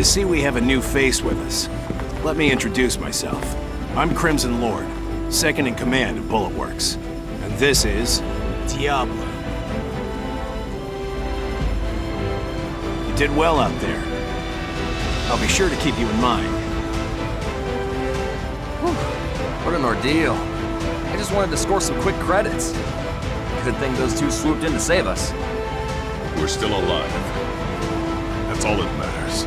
see we have a new face with us. Let me introduce myself. I'm Crimson Lord, second in command of Bullet Works. And this is... Diablo. You did well out there. I'll be sure to keep you in mind. Whew. What an ordeal. I just wanted to score some quick credits. Good thing those two swooped in to save us. We're still alive. That's all that matters.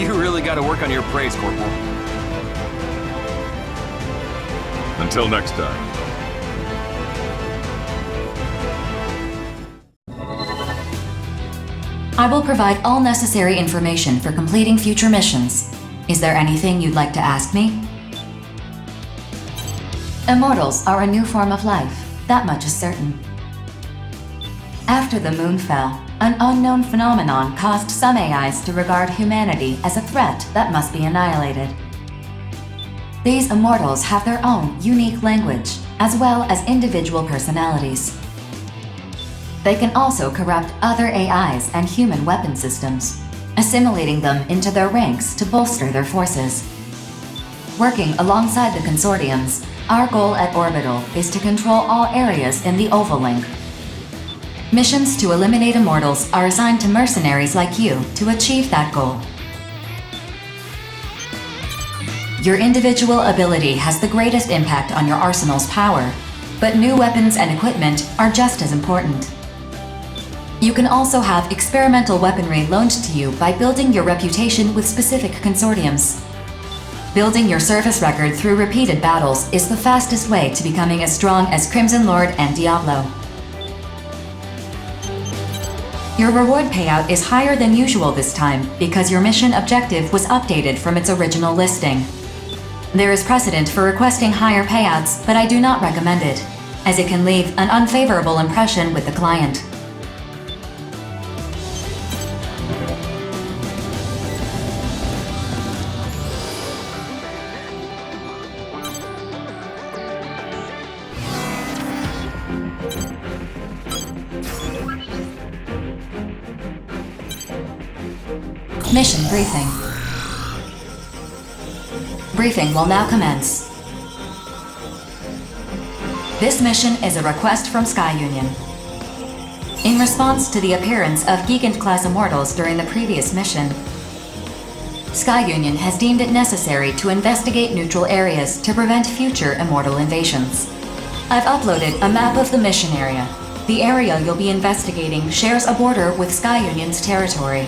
You really gotta work on your praise, Corporal. Until next time. I will provide all necessary information for completing future missions. Is there anything you'd like to ask me? Immortals are a new form of life, that much is certain. After the moon fell, an unknown phenomenon caused some AIs to regard humanity as a threat that must be annihilated. These immortals have their own unique language, as well as individual personalities. They can also corrupt other AIs and human weapon systems, assimilating them into their ranks to bolster their forces. Working alongside the consortiums, our goal at Orbital is to control all areas in the Oval-Link. Missions to eliminate immortals are assigned to mercenaries like you to achieve that goal. Your individual ability has the greatest impact on your arsenal's power, but new weapons and equipment are just as important. You can also have experimental weaponry loaned to you by building your reputation with specific consortiums. Building your service record through repeated battles is the fastest way to becoming as strong as Crimson Lord and Diablo. Your reward payout is higher than usual this time because your mission objective was updated from its original listing. There is precedent for requesting higher payouts, but I do not recommend it, as it can leave an unfavorable impression with the client. Mission briefing. Briefing will now commence. This mission is a request from Sky Union. In response to the appearance of Gigant-class immortals during the previous mission, Sky Union has deemed it necessary to investigate neutral areas to prevent future immortal invasions. I've uploaded a map of the mission area. The area you'll be investigating shares a border with Sky Union's territory.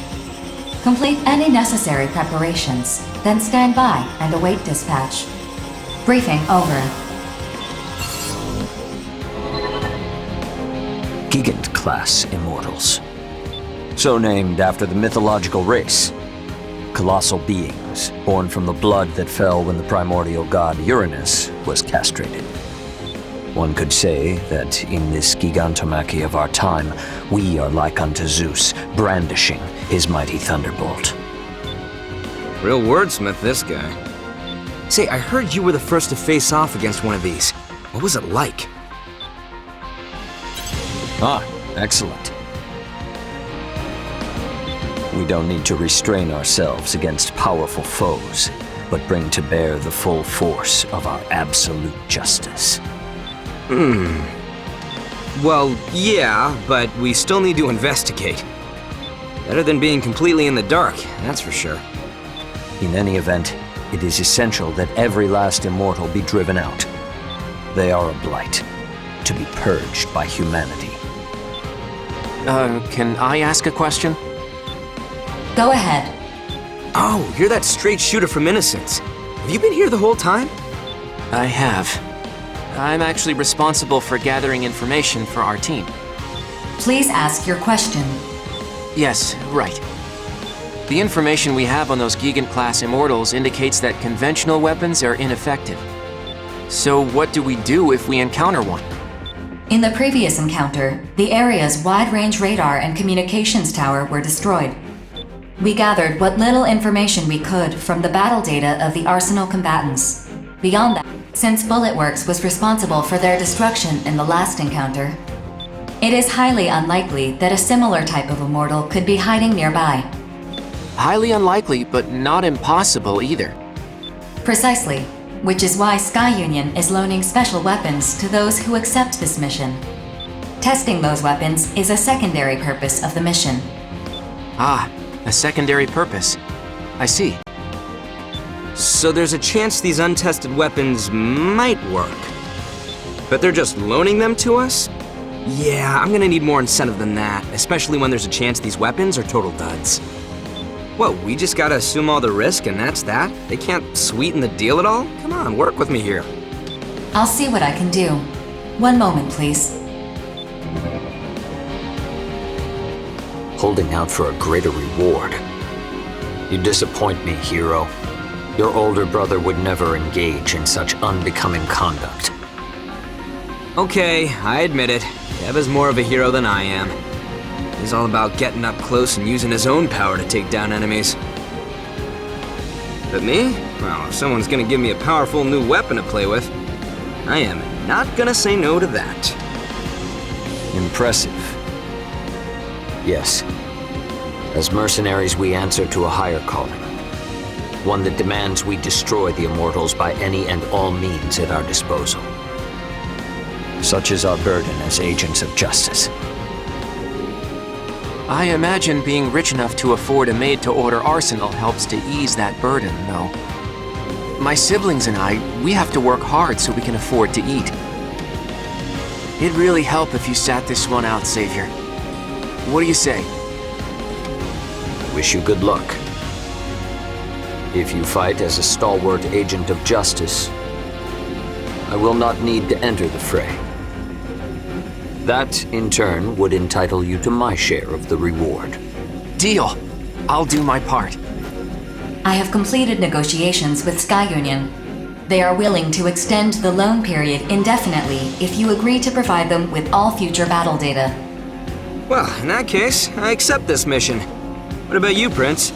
Complete any necessary preparations, then stand by and await dispatch. Briefing over. Gigant-class immortals. So named after the mythological race. Colossal beings, born from the blood that fell when the primordial god Uranus was castrated. One could say that in this gigantomachy of our time, we are like unto Zeus, brandishing his mighty thunderbolt. Real wordsmith, this guy. Say, I heard you were the first to face off against one of these. What was it like? Ah, excellent. We don't need to restrain ourselves against powerful foes, but bring to bear the full force of our absolute justice. Well, yeah, but we still need to investigate. Better than being completely in the dark, that's for sure. In any event, it is essential that every last immortal be driven out. They are a blight, to be purged by humanity. Can I ask a question? Go ahead. Oh, you're that straight shooter from Innocence. Have you been here the whole time? I have. I'm actually responsible for gathering information for our team. Please ask your question. Yes, right. The information we have on those Gigant-class immortals indicates that conventional weapons are ineffective. So what do we do if we encounter one? In the previous encounter, the area's wide-range radar and communications tower were destroyed. We gathered what little information we could from the battle data of the Arsenal combatants. Beyond that, since Bullet Works was responsible for their destruction in the last encounter, it is highly unlikely that a similar type of immortal could be hiding nearby. Highly unlikely, but not impossible either. Precisely, which is why Sky Union is loaning special weapons to those who accept this mission. Testing those weapons is a secondary purpose of the mission. Ah, a secondary purpose. I see. So there's a chance these untested weapons might work. But they're just loaning them to us? Yeah, I'm gonna need more incentive than that, especially when there's a chance these weapons are total duds. What, we just gotta assume all the risk and that's that? They can't sweeten the deal at all? Come on, work with me here. I'll see what I can do. One moment, please. Holding out for a greater reward. You disappoint me, hero. Your older brother would never engage in such unbecoming conduct. Okay, I admit it. Dev is more of a hero than I am. He's all about getting up close and using his own power to take down enemies. But me? Well, if someone's gonna give me a powerful new weapon to play with, I am not gonna say no to that. Impressive. Yes. As mercenaries, we answer to a higher calling. One that demands we destroy the Immortals by any and all means at our disposal. Such is our burden as agents of justice. I imagine being rich enough to afford a made-to-order arsenal helps to ease that burden, though. My siblings and I, we have to work hard so we can afford to eat. It'd really help if you sat this one out, Savior. What do you say? Wish you good luck. If you fight as a stalwart agent of justice, I will not need to enter the fray. That, in turn, would entitle you to my share of the reward. Deal. I'll do my part. I have completed negotiations with Sky Union. They are willing to extend the loan period indefinitely if you agree to provide them with all future battle data. Well, in that case, I accept this mission. What about you, Prince?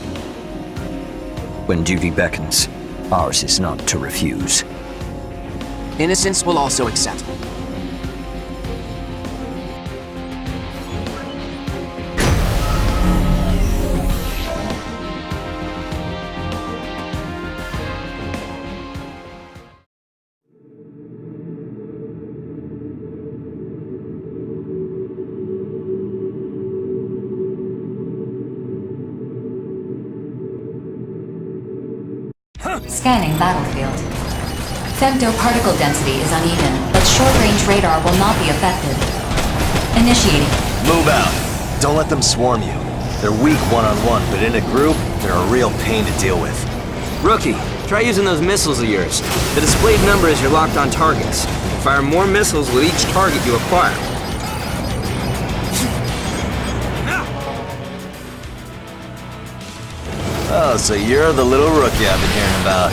When duty beckons, ours is not to refuse. Innocence will also accept. Scanning battlefield. Femto particle density is uneven, but short-range radar will not be affected. Initiating. Move out. Don't let them swarm you. They're weak one-on-one, but in a group, they're a real pain to deal with. Rookie, try using those missiles of yours. The displayed number is your locked-on targets. You can fire more missiles with each target you acquire. Oh, so you're the little rookie I've been hearing about.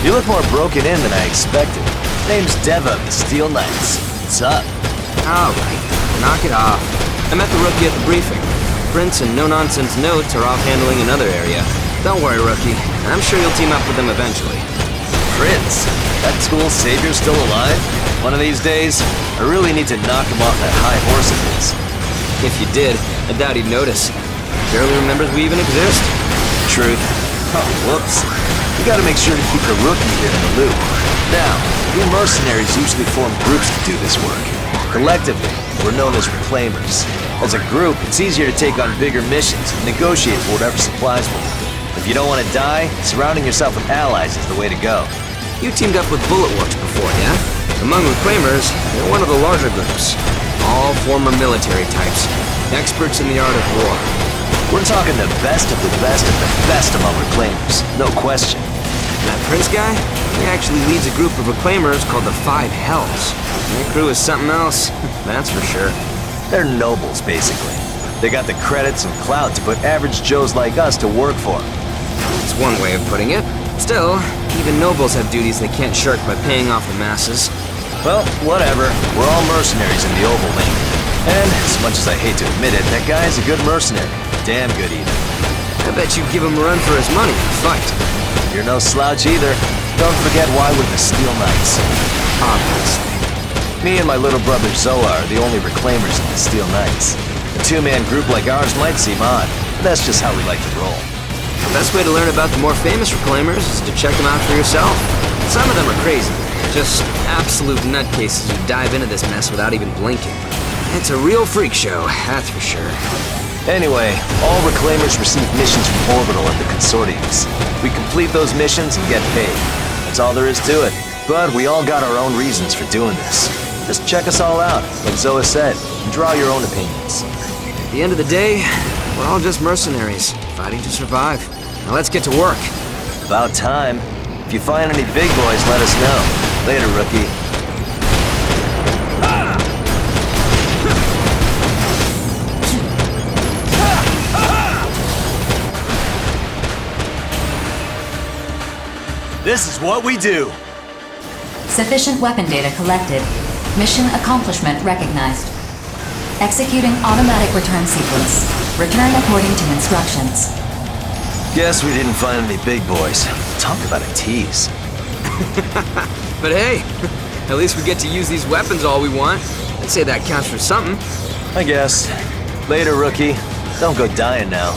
You look more broken in than I expected. Name's Deva of the Steel Knights. What's up? Alright, knock it off. I met the rookie at the briefing. Prince and no-nonsense notes are off handling another area. Don't worry, rookie. I'm sure you'll team up with them eventually. Prince? That tool savior's still alive? One of these days, I really need to knock him off that high horse of his. If you did, I doubt he'd notice. Barely remembers we even exist. Truth. Oh, whoops. You gotta make sure to keep the rookie here in the loop. Now, we mercenaries usually form groups to do this work. Collectively, we're known as reclaimers. As a group, it's easier to take on bigger missions and negotiate for whatever supplies we need. If you don't want to die, surrounding yourself with allies is the way to go. You teamed up with Bullet Works before, yeah? Among reclaimers, they're one of the larger groups. All former military types. Experts in the art of war. We're talking the best of the best of the best among reclaimers. No question. That Prince guy? He actually leads a group of reclaimers called the Five Hells. Their crew is something else, that's for sure. They're nobles, basically. They got the credits and clout to put average Joes like us to work for them. That's one way of putting it. Still, even nobles have duties they can't shirk by paying off the masses. Well, whatever. We're all mercenaries in the Oval Link. And, as much as I hate to admit it, that guy's a good mercenary. Damn good, even. I bet you'd give him a run for his money in a fight. You're no slouch either. Don't forget why we're the Steel Knights. Obviously. Me and my little brother Zoa are the only reclaimers in the Steel Knights. A two-man group like ours might seem odd, That's just how we like to roll. The best way to learn about the more famous reclaimers is to check them out for yourself. Some of them are crazy. Just absolute nutcases who dive into this mess without even blinking. It's a real freak show, that's for sure. Anyway, all reclaimers receive missions from Orbital and the consortiums. We complete those missions and get paid. That's all there is to it. But we all got our own reasons for doing this. Just check us all out, like Zoa said, and draw your own opinions. At the end of the day, we're all just mercenaries, fighting to survive. Now let's get to work. About time. If you find any big boys, let us know. Later, rookie. This is what we do. Sufficient weapon data collected. Mission accomplishment recognized. Executing automatic return sequence. Return according to instructions. Guess we didn't find any big boys. Talk about a tease. But hey, at least we get to use these weapons all we want. I'd say that counts for something. I guess. Later, rookie. Don't go dying now.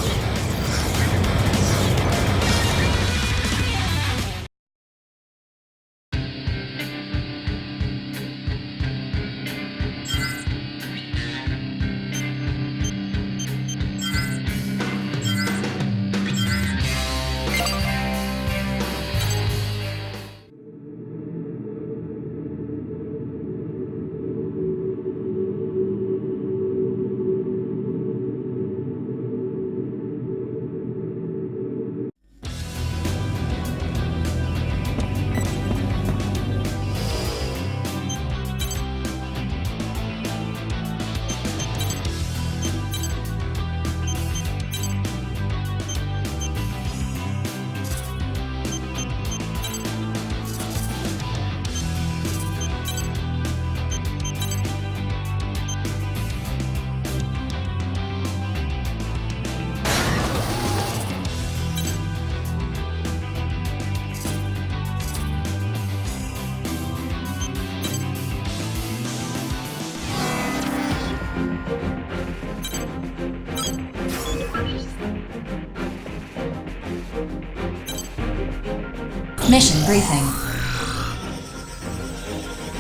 Mission briefing.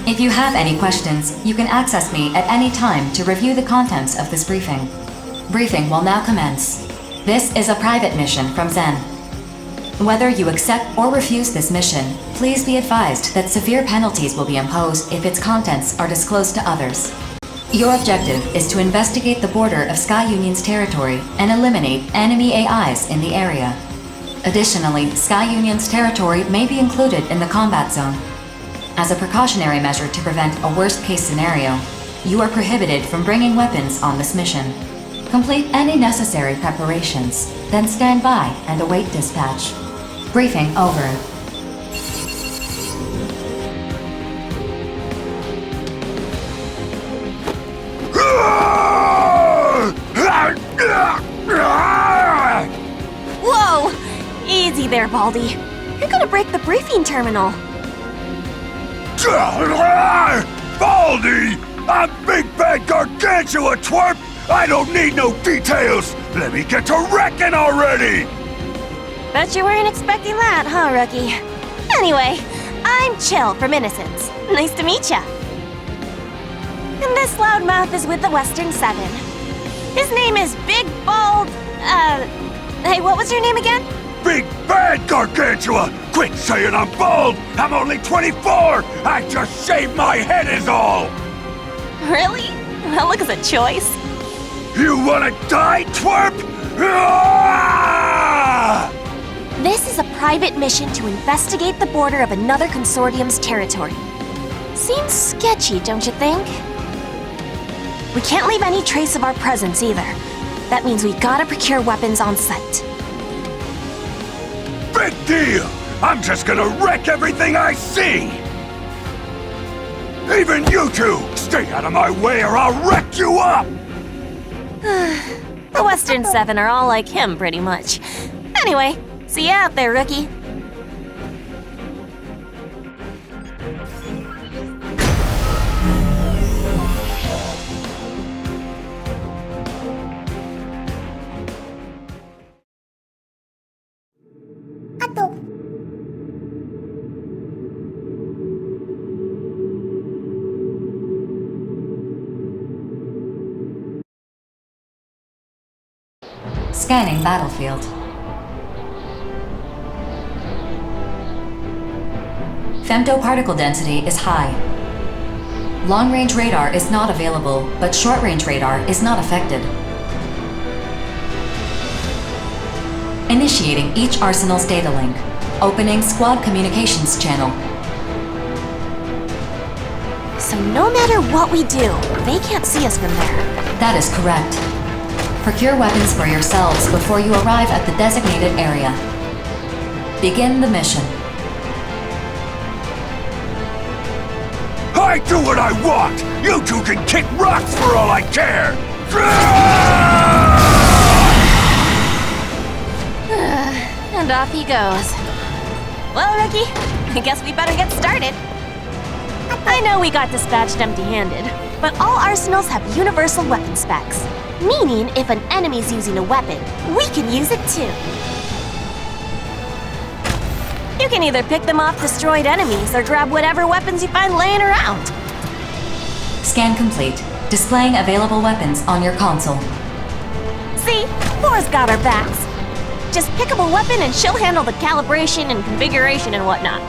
If you have any questions, you can access me at any time to review the contents of this briefing. Briefing will now commence. This is a private mission from Zen. Whether you accept or refuse this mission, please be advised that severe penalties will be imposed if its contents are disclosed to others. Your objective is to investigate the border of Sky Union's territory and eliminate enemy AIs in the area. Additionally, Sky Union's territory may be included in the combat zone. As a precautionary measure to prevent a worst-case scenario, you are prohibited from bringing weapons on this mission. Complete any necessary preparations, then stand by and await dispatch. Briefing over. Whoa! Easy there, Baldy. You're gonna break the briefing terminal. Baldy! I'm Big Bad Gargantua, twerp! I don't need no details! Let me get to wrecking already! Bet you weren't expecting that, huh, rookie? Anyway, I'm Chill from Innocence. Nice to meet ya. And this loudmouth is with the Western 7. His name is Big Bald... Hey, what was your name again? Big Bad Gargantua! Quit saying I'm bald! I'm only 24! I just shaved my head is all! Really? Well, look as a choice. You wanna die, twerp? Ah! This is a private mission to investigate the border of another consortium's territory. Seems sketchy, don't you think? We can't leave any trace of our presence either. That means we gotta procure weapons on site. Big deal! I'm just gonna wreck everything I see! Even you two! Stay out of my way or I'll wreck you up! The Western 7 are all like him, pretty much. Anyway, see you out there, rookie. Scanning battlefield. Femtoparticle density is high. Long-range radar is not available, but short-range radar is not affected. Initiating each arsenal's data link. Opening squad communications channel. So no matter what we do, they can't see us from there. That is correct. Procure weapons for yourselves before you arrive at the designated area. Begin the mission. I do what I want! You two can kick rocks for all I care! And off he goes. Well, Rookie, I guess we better get started. I know we got dispatched empty-handed, but all arsenals have universal weapon specs. Meaning, if an enemy's using a weapon, we can use it too. You can either pick them off destroyed enemies or grab whatever weapons you find laying around. Scan complete. Displaying available weapons on your console. See? Laura's got our backs. Just pick up a weapon and she'll handle the calibration and configuration and whatnot.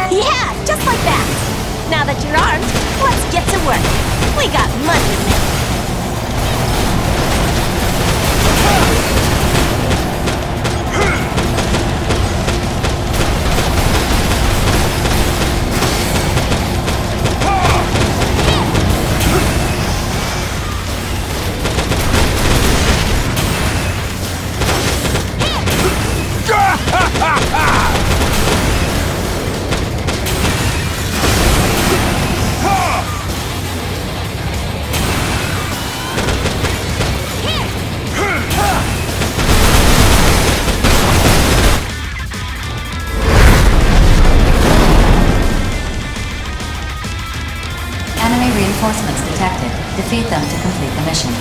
Yeah, just like that. Now that you're armed, let's get to work. We got money to make. Enemy reinforcements detected. Defeat them to complete the mission.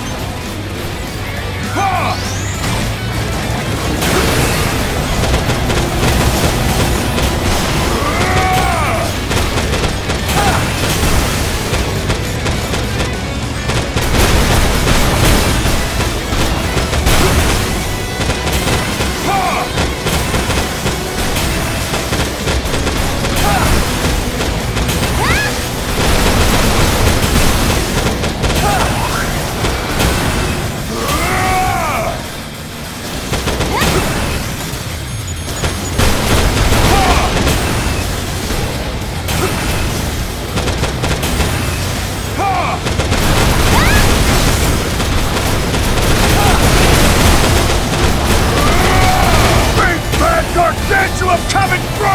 I'm coming through!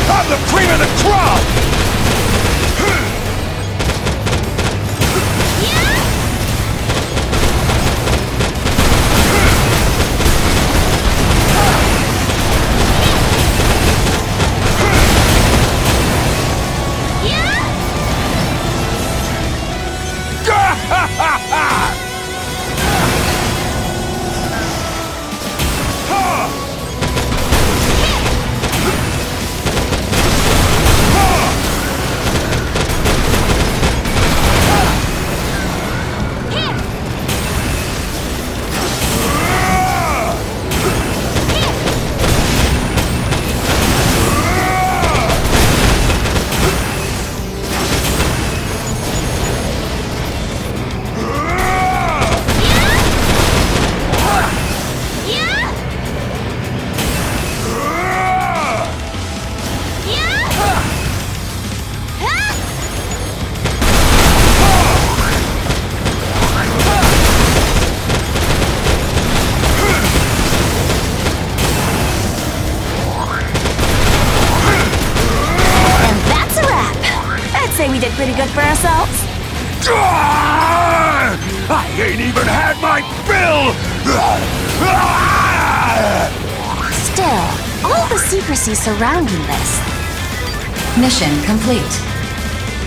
I'm the cream of the crop! Say we did pretty good for ourselves? I ain't even had my fill! Still, all the secrecy surrounding this. Mission complete.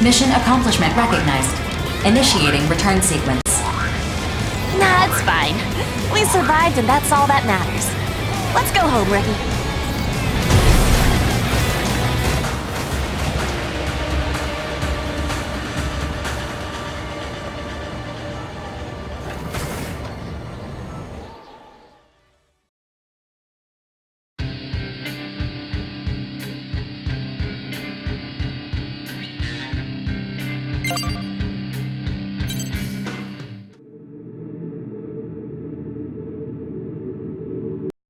Mission accomplishment recognized. Initiating return sequence. Nah, it's fine. We survived and that's all that matters. Let's go home, Ricky.